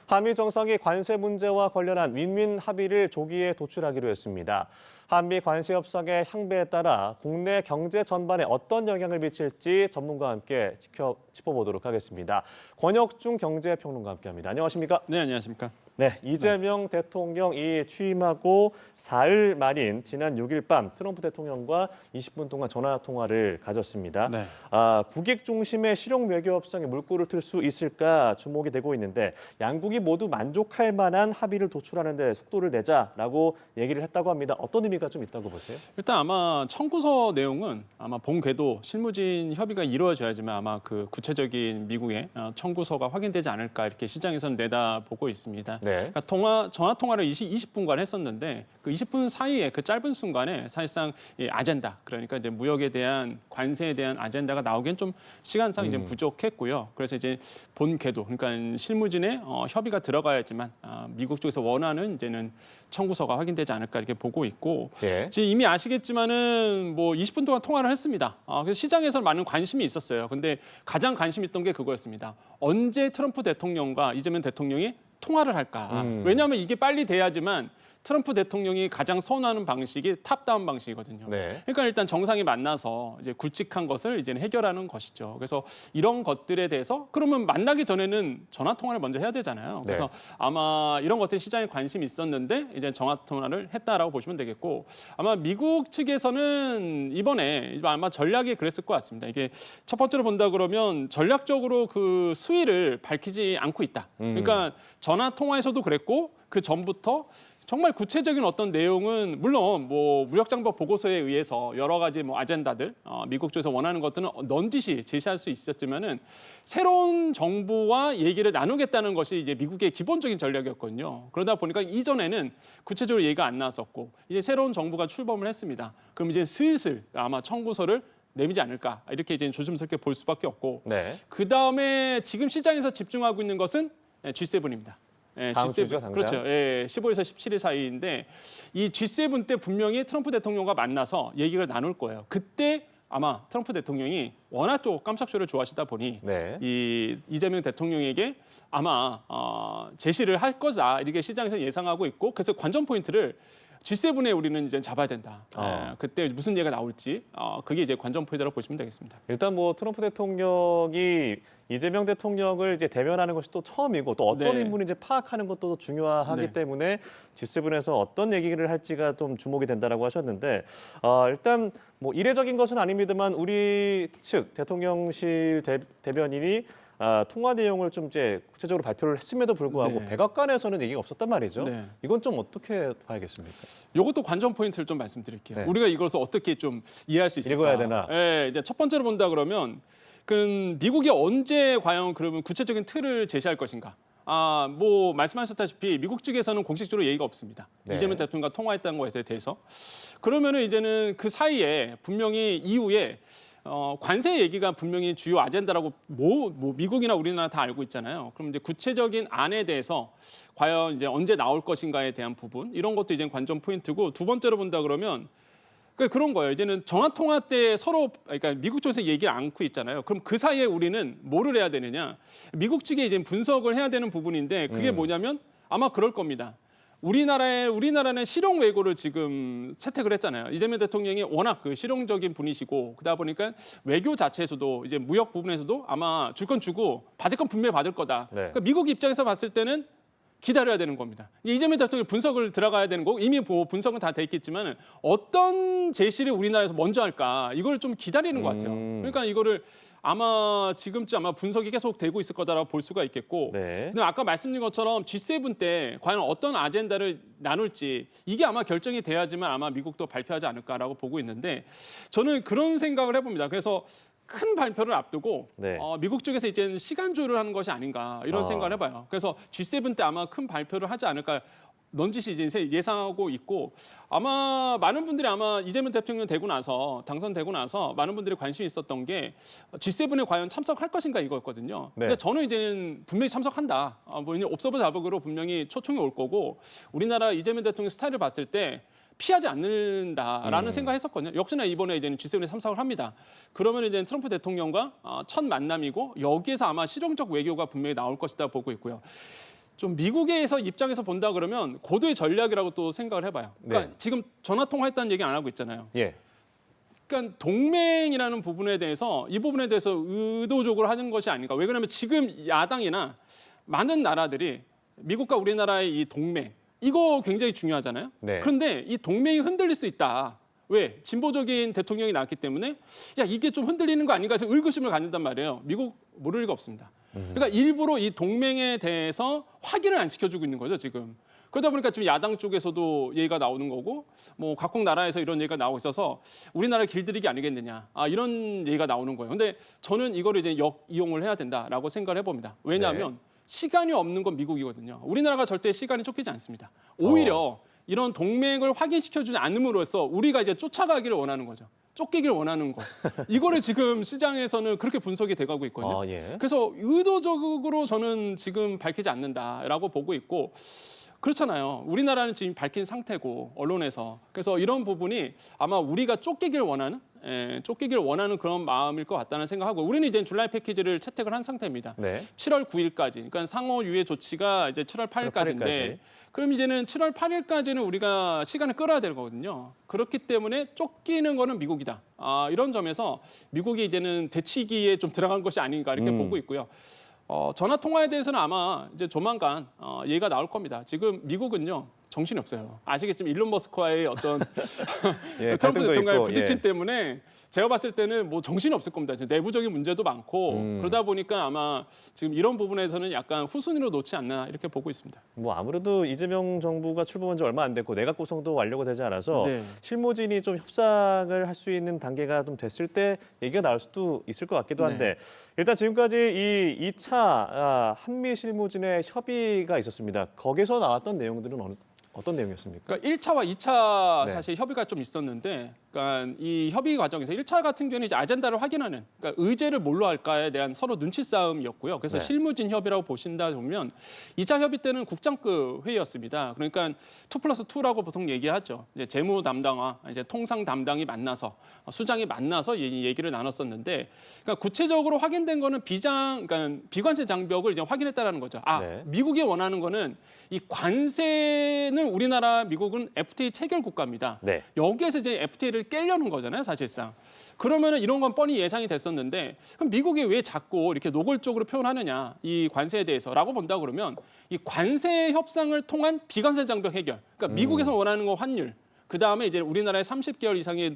한미 정상이 관세 문제와 관련한 윈윈 합의를 조기에 도출하기로 했습니다. 한미 관세 협상의 향배에 따라 국내 경제 전반에 어떤 영향을 미칠지 전문가와 함께 짚어보도록 하겠습니다. 권혁중 경제평론가와 함께합니다. 안녕하십니까? 네, 안녕하십니까? 네, 이재명 대통령이 취임하고 사흘 만인 지난 6일 밤 트럼프 대통령과 20분 동안 전화 통화를 가졌습니다. 네. 국익 중심의 실용 외교 협상에 물꼬를 틀 수 있을까 주목이 되고 있는데 양국이 모두 만족할 만한 합의를 도출하는 데 속도를 내자라고 얘기를 했다고 합니다. 어떤 의미가 좀 있다고 보세요? 일단 아마 청구서 내용은 아마 본 궤도 실무진 협의가 이루어져야지만 아마 그 구체적인 미국의 청구서가 확인되지 않을까 이렇게 시장에서는 내다보고 있습니다. 네. 그러니까 전화 통화를 20분간 했었는데 그 20분 사이에 그 짧은 순간에 사실상 이 아젠다 그러니까 이제 무역에 대한 관세에 대한 아젠다가 나오기엔 좀 시간상 이제 부족했고요. 그래서 이제 본 궤도 그러니까 실무진의 협의가 들어가야지만 미국 쪽에서 원하는 이제는 청구서가 확인되지 않을까 이렇게 보고 있고 예. 지금 이미 아시겠지만은 뭐 20분 동안 통화를 했습니다. 그래서 시장에서 많은 관심이 있었어요. 근데 가장 관심 있던 게 그거였습니다. 언제 트럼프 대통령과 이재명 대통령이 통화를 할까? 왜냐하면 이게 빨리 돼야지만 트럼프 대통령이 가장 선호하는 방식이 탑다운 방식이거든요. 네. 그러니까 일단 정상이 만나서 이제 굵직한 것을 이제 해결하는 것이죠. 그래서 이런 것들에 대해서 그러면 만나기 전에는 전화 통화를 먼저 해야 되잖아요. 그래서 네. 아마 이런 것들이 시장에 관심이 있었는데 이제 전화 통화를 했다라고 보시면 되겠고 아마 미국 측에서는 이번에 아마 전략이 그랬을 것 같습니다. 이게 첫 번째로 본다 그러면 전략적으로 그 수위를 밝히지 않고 있다. 그러니까 전화 통화에서도 그랬고 그 전부터 정말 구체적인 어떤 내용은 물론 뭐 무역장벽 보고서에 의해서 여러 가지 뭐 아젠다들 미국 쪽에서 원하는 것들은 넌지시 제시할 수 있었지만은 새로운 정부와 얘기를 나누겠다는 것이 이제 미국의 기본적인 전략이었거든요. 그러다 보니까 이전에는 구체적으로 얘기가 안 나왔었고 이제 새로운 정부가 출범을 했습니다. 그럼 이제 슬슬 아마 청구서를 내미지 않을까 이렇게 이제 조심스럽게 볼 수밖에 없고 네. 그 다음에 지금 시장에서 집중하고 있는 것은 G7입니다. 다음 G7, 주죠, 당장. 그렇죠. 15에서 17일 사이인데 이 G7 때 분명히 트럼프 대통령과 만나서 얘기를 나눌 거예요. 그때 아마 트럼프 대통령이 워낙 또 깜짝쇼를 좋아하시다 보니 네. 이 이재명 대통령에게 아마 제시를 할 거다 이렇게 시장에서 예상하고 있고 그래서 관전 포인트를 G7에 우리는 이제 잡아야 된다. 그때 무슨 얘기가 나올지 그게 이제 관전 포인트라고 보시면 되겠습니다. 일단 뭐 트럼프 대통령이 이재명 대통령을 이제 대면하는 것이 또 처음이고 또 어떤 네. 인물인지 파악하는 것도 중요하기 네. 때문에 G7에서 어떤 얘기를 할지가 좀 주목이 된다라고 하셨는데 일단 뭐 이례적인 것은 아닙니다만 우리 측 대통령실 대변인이 통화 내용을 좀 이제 구체적으로 발표를 했음에도 불구하고 네. 백악관에서는 얘기가 없었단 말이죠. 네. 이건 좀 어떻게 봐야겠습니까? 이것도 관전 포인트를 좀 말씀드릴게요. 네. 우리가 이것을 어떻게 좀 이해할 수 있을까? 읽어야 되나? 예, 이제 첫 번째로 본다 그러면 그 미국이 언제 과연 그러면 구체적인 틀을 제시할 것인가? 뭐 말씀하셨다시피 미국 측에서는 공식적으로 얘기가 없습니다. 네. 이재명 대통령과 통화했다는 것에 대해서 그러면은 이제는 그 사이에 분명히 이후에 관세 얘기가 분명히 주요 아젠다라고 뭐 미국이나 우리나라 다 알고 있잖아요. 그럼 이제 구체적인 안에 대해서 과연 이제 언제 나올 것인가에 대한 부분 이런 것도 이제 관전 포인트고 두 번째로 본다 그러면 그런 거예요. 이제는 전화 통화 때 서로 그러니까 미국 쪽에서 얘기를 않고 있잖아요. 그럼 그 사이에 우리는 뭐를 해야 되느냐? 미국 측에 이제 분석을 해야 되는 부분인데 그게 뭐냐면 아마 그럴 겁니다. 우리나라는 실용 외교를 지금 채택을 했잖아요. 이재명 대통령이 워낙 그 실용적인 분이시고 그러다 보니까 외교 자체에서도 이제 무역 부분에서도 아마 줄 건 주고 받을 건 분명히 받을 거다. 네. 그러니까 미국 입장에서 봤을 때는 기다려야 되는 겁니다. 이재명 대통령 분석을 들어가야 되는 거고 이미 분석은 다 돼 있겠지만 어떤 제시를 우리나라에서 먼저 할까 이걸 좀 기다리는 것 같아요. 그러니까 이거를 아마 지금쯤 아마 분석이 계속 되고 있을 거다라고 볼 수가 있겠고 네. 근데 아까 말씀드린 것처럼 G7 때 과연 어떤 아젠다를 나눌지 이게 아마 결정이 돼야지만 아마 미국도 발표하지 않을까라고 보고 있는데 저는 그런 생각을 해봅니다. 그래서 큰 발표를 앞두고 네. 미국 쪽에서 이제는 시간 조율을 하는 것이 아닌가 이런 생각을 해봐요. 그래서 G7 때 아마 큰 발표를 하지 않을까 넌지시 이제 예상하고 있고 아마 많은 분들이 아마 이재명 대통령 되고 나서 당선되고 나서 많은 분들이 관심이 있었던 게 G7에 과연 참석할 것인가 이거였거든요. 네. 근데 저는 이제는 분명히 참석한다. 뭐 옵서버 자격으로 분명히 초청이 올 거고 우리나라 이재명 대통령 스타일을 봤을 때 피하지 않는다라는 생각했었거든요. 역시나 이번에 이제는 G7에 참석을 합니다. 그러면 이제 트럼프 대통령과 첫 만남이고 여기에서 아마 실용적 외교가 분명히 나올 것이다 보고 있고요. 좀 미국에서 입장에서 본다 그러면 고도의 전략이라고 또 생각을 해봐요. 그러니까 네. 지금 전화 통화했다는 얘기 안 하고 있잖아요. 예. 그러니까 동맹이라는 부분에 대해서 이 부분에 대해서 의도적으로 하는 것이 아닌가. 왜 그러냐면 지금 야당이나 많은 나라들이 미국과 우리나라의 이 동맹 이거 굉장히 중요하잖아요. 네. 그런데 이 동맹이 흔들릴 수 있다. 왜? 진보적인 대통령이 나왔기 때문에 야 이게 좀 흔들리는 거 아닌가 해서 의구심을 갖는단 말이에요. 미국 모를 리가 없습니다. 그러니까 일부러 이 동맹에 대해서 확인을 안 시켜주고 있는 거죠 지금. 그러다 보니까 지금 야당 쪽에서도 얘기가 나오는 거고 뭐 각국 나라에서 이런 얘기가 나오고 있어서 우리나라 길들이기 아니겠느냐 이런 얘기가 나오는 거예요. 근데 저는 이거를 이제 역이용을 해야 된다라고 생각을 해봅니다. 왜냐하면 시간이 없는 건 미국이거든요. 우리나라가 절대 시간이 쫓기지 않습니다. 오히려 이런 동맹을 확인시켜주지 않음으로써 우리가 이제 쫓아가기를 원하는 거죠. 쫓기길 원하는 것. 이거를 지금 시장에서는 그렇게 분석이 돼가고 있거든요. 예. 그래서 의도적으로 저는 지금 밝히지 않는다라고 보고 있고 그렇잖아요. 우리나라는 지금 밝힌 상태고 언론에서 그래서 이런 부분이 아마 우리가 쫓기길 원하는 그런 마음일 것 같다는 생각하고 우리는 이제 줄라이 패키지를 채택을 한 상태입니다. 네. 7월 9일까지. 그러니까 상호 유예 조치가 이제 7월 8일까지인데 8일까지. 그럼 이제는 7월 8일까지는 우리가 시간을 끌어야 될 거거든요. 그렇기 때문에 쫓기는 거는 미국이다. 이런 점에서 미국이 이제는 대치기에 좀 들어간 것이 아닌가 이렇게 보고 있고요. 전화 통화에 대해서는 아마 이제 조만간 얘기가 나올 겁니다. 지금 미국은요 정신이 없어요. 아시겠지만 일론 머스크와의 어떤 예, 트럼프 갈등도 대통령의 있고, 부딪힘 예. 때문에 제가 봤을 때는 뭐 정신이 없을 겁니다. 지금 내부적인 문제도 많고 그러다 보니까 아마 지금 이런 부분에서는 약간 후순위로 놓지 않나 이렇게 보고 있습니다. 뭐 아무래도 이재명 정부가 출범한 지 얼마 안 됐고 내각 구성도 완료가 되지 않아서 네. 실무진이 좀 협상을 할 수 있는 단계가 좀 됐을 때 얘기가 나올 수도 있을 것 같기도 한데 일단 지금까지 이 2차 한미 실무진의 협의가 있었습니다. 거기서 나왔던 내용들은 어떤 내용이었습니까? 그러니까 1차와 2차 네. 사실 협의가 좀 있었는데, 그러니까 이 협의 과정에서 1차 같은 경우는 이제 아젠다를 확인하는, 그러니까 의제를 뭘로 할까에 대한 서로 눈치 싸움이었고요. 그래서 네. 실무진 협의라고 보신다 보면 2차 협의 때는 국장급 회의였습니다. 그러니까 2+2라고 보통 얘기하죠. 이제 재무 담당과 이제 통상 담당이 만나서 수장이 만나서 얘기를 나눴었는데, 그러니까 구체적으로 확인된 거는 그러니까 비관세 장벽을 이제 확인했다라는 거죠. 네. 미국이 원하는 거는 이 관세는 우리나라, 미국은 FTA 체결 국가입니다. 네. 여기에서 이제 FTA를 깨려는 거잖아요, 사실상. 그러면은 이런 건 뻔히 예상이 됐었는데 그럼 미국이 왜 자꾸 이렇게 노골적으로 표현하느냐 이 관세에 대해서라고 본다 그러면 이 관세 협상을 통한 비관세 장벽 해결. 그러니까 미국에서 원하는 거 환율. 그 다음에 이제 우리나라의 30개월 이상의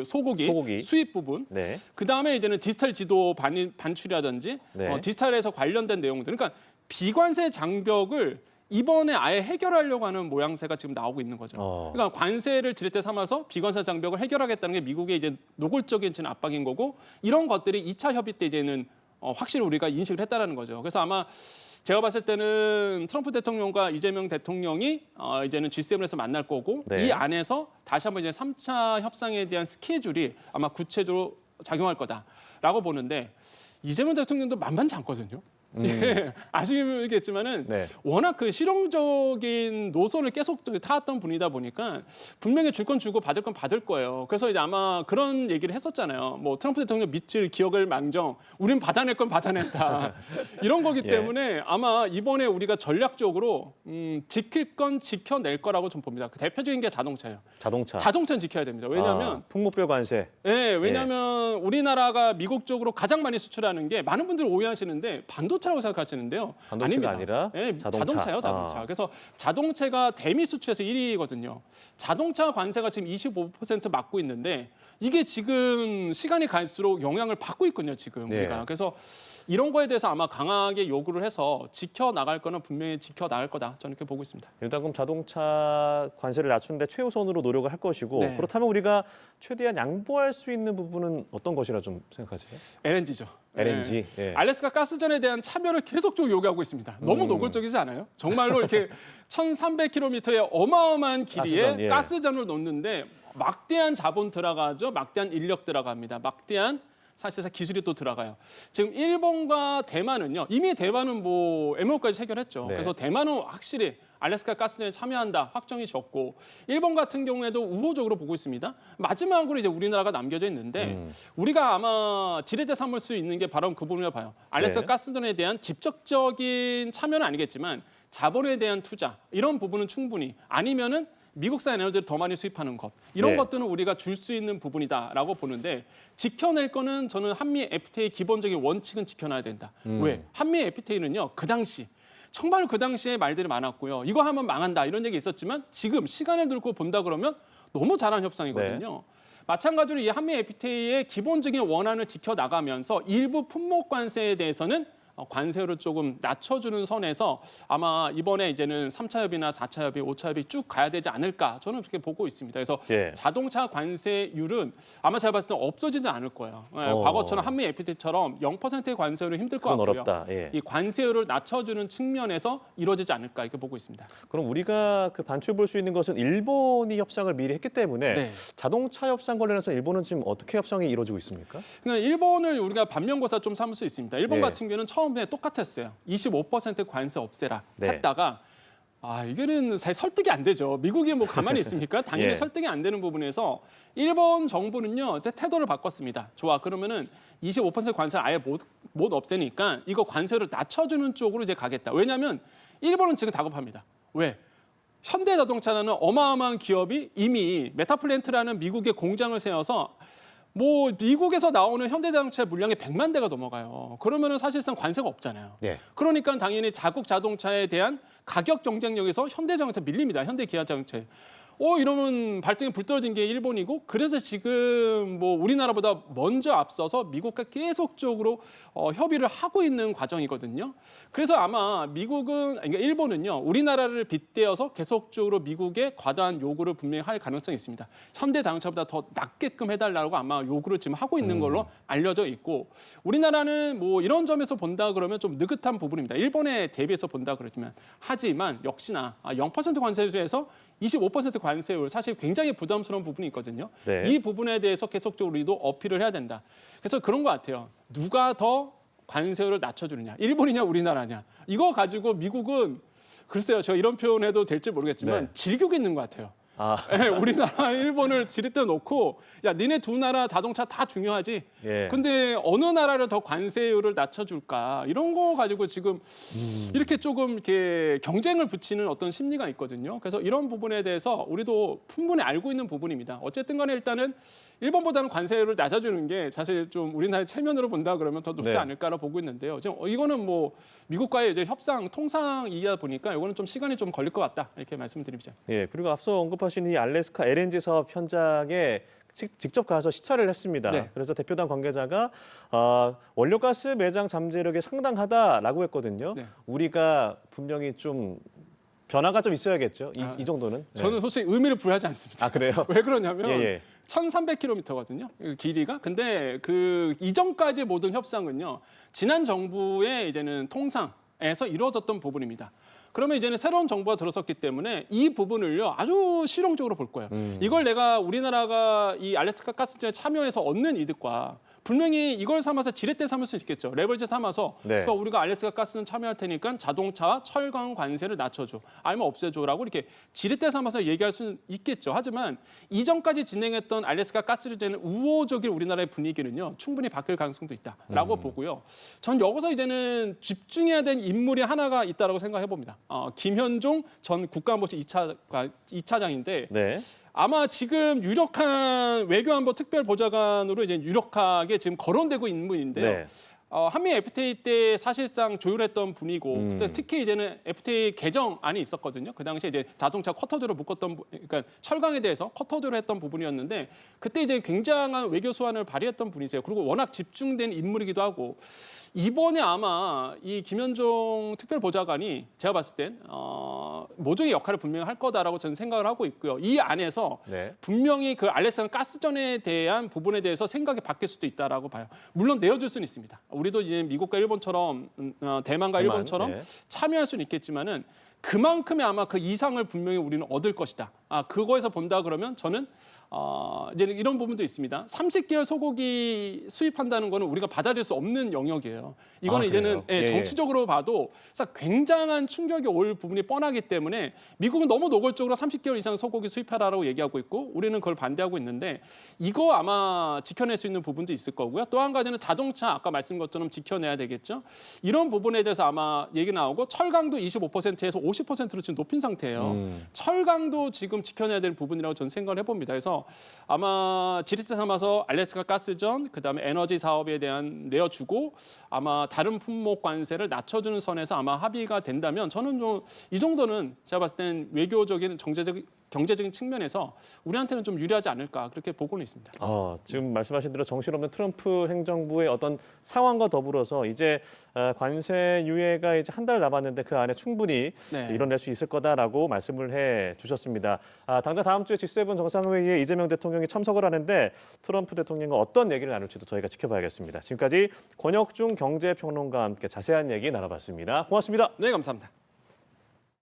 소고기 수입 부분. 네. 그 다음에 이제는 디지털 지도 반출이라든지 네. 디지털에서 관련된 내용들. 그러니까 비관세 장벽을 이번에 아예 해결하려고 하는 모양새가 지금 나오고 있는 거죠. 그러니까 관세를 지렛대 삼아서 비관세 장벽을 해결하겠다는 게 미국의 이제 노골적인 지금 압박인 거고 이런 것들이 2차 협의 때 이제는 확실히 우리가 인식을 했다라는 거죠. 그래서 아마 제가 봤을 때는 트럼프 대통령과 이재명 대통령이 이제는 G7에서 만날 거고 네. 이 안에서 다시 한번 이제 3차 협상에 대한 스케줄이 아마 구체적으로 작용할 거다라고 보는데 이재명 대통령도 만만치 않거든요. 예, 아시겠지만은 네. 워낙 그 실용적인 노선을 계속 타왔던 분이다 보니까 분명히 줄 건 주고 받을 건 받을 거예요. 그래서 이제 아마 그런 얘기를 했었잖아요. 뭐 트럼프 대통령 밑을 기억을 망정, 우린 받아낼 건 받아낸다. 이런 거기 예. 때문에 아마 이번에 우리가 전략적으로 지킬 건 지켜낼 거라고 좀 봅니다. 그 대표적인 게 자동차예요. 자동차는 지켜야 됩니다. 왜냐하면 풍목별 관세. 왜냐하면 우리나라가 미국 쪽으로 가장 많이 수출하는 게 많은 분들이 오해하시는데 반도체라고 생각하시는데요. 반도체가 아닙니다. 아니라 자동차예요, 자동차. 그래서 자동차가 대미 수출에서 1위거든요. 자동차 관세가 지금 25% 맡고 있는데 이게 지금 시간이 갈수록 영향을 받고 있거든요, 지금 네. 우리가. 그래서 이런 거에 대해서 아마 강하게 요구를 해서 지켜나갈 거는 분명히 지켜나갈 거다. 저는 이렇게 보고 있습니다. 일단 그럼 자동차 관세를 낮추는데 최우선으로 노력을 할 것이고 네. 그렇다면 우리가 최대한 양보할 수 있는 부분은 어떤 것이라 좀 생각하세요? LNG죠. LNG. 예. 알래스카 가스전에 대한 참여를 계속적으로 요구하고 있습니다. 너무 노골적이지 않아요? 정말로 이렇게 1,300km의 어마어마한 길이에 가스전을 놓는데 막대한 자본 들어가죠. 막대한 인력 들어갑니다. 막대한 사실상 기술이 또 들어가요. 지금 일본과 대만은요. 이미 대만은 뭐 MOU까지 체결했죠. 네. 그래서 대만은 확실히 알래스카 가스전에 참여한다 확정이 졌고 일본 같은 경우에도 우호적으로 보고 있습니다. 마지막으로 이제 우리나라가 남겨져 있는데 우리가 아마 지렛대 삼을 수 있는 게 바로 그 부분이라고 봐요. 알래스카 네. 가스전에 대한 직접적인 참여는 아니겠지만 자본에 대한 투자 이런 부분은 충분히 아니면은 미국산 에너지를 더 많이 수입하는 것 이런 네. 것들은 우리가 줄 수 있는 부분이다라고 보는데 지켜낼 거는 저는 한미 FTA 기본적인 원칙은 지켜놔야 된다. 왜? 한미 FTA는요 그 당시 정말 그 당시에 말들이 많았고요. 이거 하면 망한다 이런 얘기 있었지만 지금 시간을 들고 본다 그러면 너무 잘한 협상이거든요. 마찬가지로 이 한미 FTA의 기본적인 원안을 지켜나가면서 일부 품목 관세에 대해서는 관세율을 조금 낮춰주는 선에서 아마 이번에 이제는 3차 협의나 4차 협의, 5차 협의 쭉 가야 되지 않을까 저는 그렇게 보고 있습니다. 그래서 예. 자동차 관세율은 아마 제가 봤을 때 없어지지 않을 거예요. 예, 어. 과거처럼 한미 FTA처럼 0%의 관세율은 힘들 것 그건 같고요. 어렵다. 예. 이 관세율을 낮춰주는 측면에서 이루어지지 않을까 이렇게 보고 있습니다. 그럼 우리가 그 반출 볼 수 있는 것은 일본이 협상을 미리 했기 때문에 네. 자동차 협상 관련해서 일본은 지금 어떻게 협상이 이루어지고 있습니까? 그러니까 일본을 우리가 반면교사 좀 삼을 수 있습니다. 일본 예. 같은 경우는 처음에 똑같았어요. 25% 관세 없애라 네. 했다가 이거는 사실 설득이 안 되죠. 미국이 뭐 가만히 있습니까? 당연히 예. 설득이 안 되는 부분에서 일본 정부는요 태도를 바꿨습니다. 좋아 그러면은 25% 관세를 아예 못 없애니까 이거 관세를 낮춰주는 쪽으로 이제 가겠다. 왜냐하면 일본은 지금 다급합니다. 왜? 현대자동차라는 어마어마한 기업이 이미 메타플랜트라는 미국의 공장을 세워서 뭐 미국에서 나오는 현대자동차 물량이 100만 대가 넘어가요. 그러면은 사실상 관세가 없잖아요. 네. 그러니까 당연히 자국 자동차에 대한 가격 경쟁력에서 현대자동차 밀립니다. 현대기아자동차에. 이러면 발등에 불 떨어진 게 일본이고 그래서 지금 뭐 우리나라보다 먼저 앞서서 미국과 계속적으로 협의를 하고 있는 과정이거든요. 그래서 아마 그러니까 일본은요 우리나라를 빗대어서 계속적으로 미국의 과도한 요구를 분명히 할 가능성이 있습니다. 현대자동차보다 더 낮게끔 해달라고 아마 요구를 지금 하고 있는 걸로 알려져 있고 우리나라는 뭐 이런 점에서 본다 그러면 좀 느긋한 부분입니다. 일본에 대비해서 본다 그러지만 하지만 역시나 0% 관세에서 25% 관세율 사실 굉장히 부담스러운 부분이 있거든요. 네. 이 부분에 대해서 계속적으로 우리도 어필을 해야 된다. 그래서 그런 것 같아요. 누가 더 관세율을 낮춰주느냐. 일본이냐 우리나라냐. 이거 가지고 미국은 글쎄요. 저 이런 표현해도 될지 모르겠지만 네. 질기고 있는 것 같아요. 아, 예, 우리나라, 일본을 지렛대 놓고 야 니네 두 나라 자동차 다 중요하지. 예. 근데 어느 나라를 더 관세율을 낮춰줄까 이런 거 가지고 지금 이렇게 조금 이렇게 경쟁을 붙이는 어떤 심리가 있거든요. 그래서 이런 부분에 대해서 우리도 충분히 알고 있는 부분입니다. 어쨌든 간에 일단은 일본보다는 관세율을 낮아주는 게 사실 좀 우리나라의 체면으로 본다 그러면 더 높지 네. 않을까라 보고 있는데요. 지금 이거는 뭐 미국과의 이제 협상 통상이다 보니까 이거는 좀 시간이 좀 걸릴 것 같다 이렇게 말씀드립니다. 예. 그리고 앞서 언급하신 이 알래스카 LNG 사업 현장에 직접 가서 시찰을 했습니다. 네. 그래서 대표단 관계자가 원료가스 매장 잠재력이 상당하다라고 했거든요. 네. 우리가 분명히 좀 변화가 좀 있어야겠죠. 이 정도는. 네. 저는 솔직히 의미를 부여하지 않습니다. 아 그래요? 왜 그러냐면 예, 예. 1,300km거든요. 길이가. 근데 그 이전까지 모든 협상은요. 지난 정부의 이제는 통상에서 이루어졌던 부분입니다. 그러면 이제는 새로운 정부가 들어섰기 때문에 이 부분을요 아주 실용적으로 볼 거예요. 이걸 내가 우리나라가 이 알래스카 가스전에 참여해서 얻는 이득과 분명히 이걸 삼아서 지렛대 삼을 수 있겠죠. 레버리지 삼아서 네. 저 우리가 알래스카 가스는 참여할 테니까 자동차와 철강 관세를 낮춰줘. 아니면 없애줘라고 이렇게 지렛대 삼아서 얘기할 수는 있겠죠. 하지만 이전까지 진행했던 알래스카 가스를 되는 우호적인 우리나라의 분위기는요. 충분히 바뀔 가능성도 있다라고 보고요. 전 여기서 이제는 집중해야 될 인물이 하나가 있다라고 생각해 봅니다. 김현종 전 국가안보실 2차장인데 네. 아마 지금 유력한 외교안보 특별보좌관으로 이제 유력하게 지금 거론되고 있는 분인데요. 네. 한미 FTA 때 사실상 조율했던 분이고 그때 특히 이제는 FTA 개정안이 있었거든요. 그 당시에 이제 자동차 쿼터제로 묶었던 그러니까 철강에 대해서 쿼터제로 했던 부분이었는데 그때 이제 굉장한 외교 수완을 발휘했던 분이세요. 그리고 워낙 집중된 인물이기도 하고 이번에 아마 이 김현종 특별보좌관이 제가 봤을 땐 모종의 역할을 분명히 할 거다라고 저는 생각을 하고 있고요. 이 안에서 네. 분명히 그 알래스카 가스전에 대한 부분에 대해서 생각이 바뀔 수도 있다라고 봐요. 물론 내어줄 수는 있습니다. 우리도 이제 미국과 일본처럼 대만과 대만, 일본처럼 네. 참여할 수는 있겠지만은 그만큼의 아마 그 이상을 분명히 우리는 얻을 것이다. 그거에서 본다 그러면 저는 이제 이런 부분도 있습니다. 30개월 소고기 수입한다는 거는 우리가 받아들일 수 없는 영역이에요. 이거는 이제는 그래요? 예. 정치적으로 봐도 굉장한 충격이 올 부분이 뻔하기 때문에 미국은 너무 노골적으로 30개월 이상 소고기 수입하라고 얘기하고 있고 우리는 그걸 반대하고 있는데 이거 아마 지켜낼 수 있는 부분도 있을 거고요. 또 한 가지는 자동차 아까 말씀드린 것처럼 지켜내야 되겠죠. 이런 부분에 대해서 아마 얘기 나오고 철강도 25%에서 50%로 지금 높인 상태예요. 철강도 지금 지켜내야 될 부분이라고 저는 생각을 해봅니다. 그래서 아마 지렛대 삼아서 알래스카 가스전, 그다음에 에너지 사업에 대한 내어주고 아마 다른 품목 관세를 낮춰주는 선에서 아마 합의가 된다면 저는 좀 이 정도는 제가 봤을 때는 외교적인 경제적인 측면에서 우리한테는 좀 유리하지 않을까 그렇게 보고는 있습니다. 지금 말씀하신 대로 정신없는 트럼프 행정부의 어떤 상황과 더불어서 이제 관세 유예가 이제 한 달 남았는데 그 안에 충분히 네. 이뤄낼 수 있을 거다라고 말씀을 해주셨습니다. 당장 다음 주에 G7 정상회의에 이재명 대통령이 참석을 하는데 트럼프 대통령과 어떤 얘기를 나눌지도 저희가 지켜봐야겠습니다. 지금까지 권혁중 경제평론가와 함께 자세한 얘기 나눠봤습니다. 고맙습니다. 네, 감사합니다.